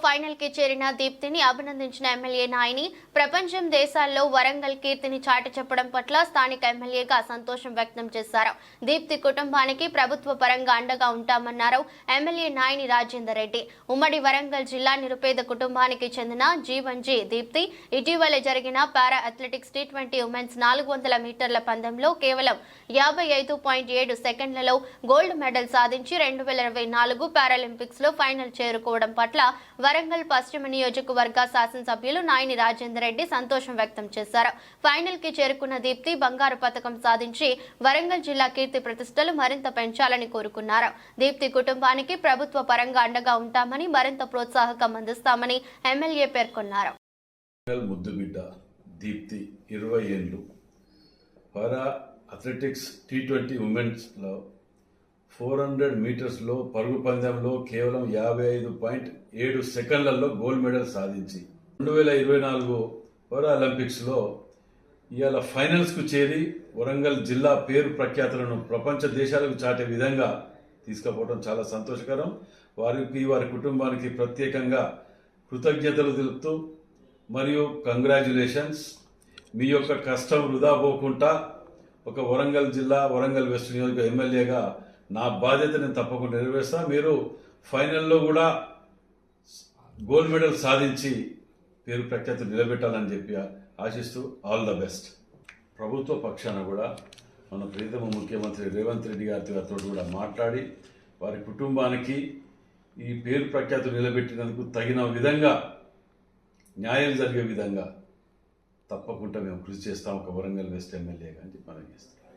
Final కి చేరిన దీప్తిని అభినందించిన MLA Nayani ప్రపంచం దేశాల్లో వరంగల్ కీర్తిని చాటి చెప్పడం పట్ల స్థానిక ఎమ్మెల్యేగా సంతోషం వ్యక్తం చేశారు. దీప్తి కుటుంబానికి ప్రభుత్వ పరంగా అండగా ఉంటామన్నారు ఎమ్మెల్యే నాయని రాజేందర్ రెడ్డి. ఉమ్మడి వరంగల్ జిల్లా నిరుపేద కుటుంబానికి చెందిన జీవన్జీ దీప్తి ఇటీవల జరిగిన పారా అథ్లెటిక్స్ T20 ఉమెన్స్ 400 మీటర్ల పందెంలో కేవలం 55.7 సెకండ్లలో గోల్డ్ మెడల్ సాధించి 2024 పారాలింపిక్స్ లో ఫైనల్ చేరుకోవడం పట్ల వరంగల్ పశ్చిమ నియోజకవర్గ శాసనసభ్యులు నాయని రాజేందర్ రెడ్డి సంతోషం వ్యక్తం చేశారు. ఫైనల్ కి చేరుకున్న దీప్తి బంగారు పతకం సాధించి వరంగల్ జిల్లా కీర్తి ప్రతిష్టలు మరింత పెంచాలని కోరుకున్నారు. దీప్తి కుటుంబానికి ప్రభుత్వ పరంగా అండగా ఉంటామని మరింత ప్రోత్సాహకం అందిస్తామని ఎమ్మెల్యే పేర్కొన్నారు. ముద్దుబిడ్డ దీప్తి 20 ఏళ్లు పారా అథ్లెటిక్స్ T20 ఉమెన్స్ లో 400 మీటర్స్లో పరుగు పందెంలో కేవలం 55.7 సెకండ్లలో గోల్డ్ మెడల్ సాధించి 2024 పారాలింపిక్స్లో ఇవాళ ఫైనల్స్కు చేరి వరంగల్ జిల్లా పేరు ప్రఖ్యాతులను ప్రపంచ దేశాలకు చాటే విధంగా తీసుకుపోవడం చాలా సంతోషకరం. వారి కుటుంబానికి ప్రత్యేకంగా కృతజ్ఞతలు తెలుపుతూ మరియు కంగ్రాచ్యులేషన్స్. మీ యొక్క కష్టం వృధా పోకుండా ఒక వరంగల్ జిల్లా వరంగల్ వెస్ట్ నియోజక ఎమ్మెల్యేగా నా బాధ్యత నేను తప్పకుండా నెరవేర్స్తా. మీరు ఫైనల్లో కూడా గోల్డ్ మెడల్ సాధించి పేరు ప్రఖ్యాతులు నిలబెట్టాలని చెప్పి ఆశిస్తూ ఆల్ ద బెస్ట్. ప్రభుత్వ పక్షాన కూడా మన ప్రీతమ ముఖ్యమంత్రి రేవంత్ రెడ్డి గారితో కూడా మాట్లాడి వారి కుటుంబానికి ఈ పేరు ప్రఖ్యాతులు నిలబెట్టినందుకు తగిన విధంగా న్యాయం జరిగే విధంగా తప్పకుండా మేము కృషి చేస్తాం ఒక వరంగల్ వెస్ట్ ఎమ్మెల్యేగా అని చెప్పి మనం చేస్తాం.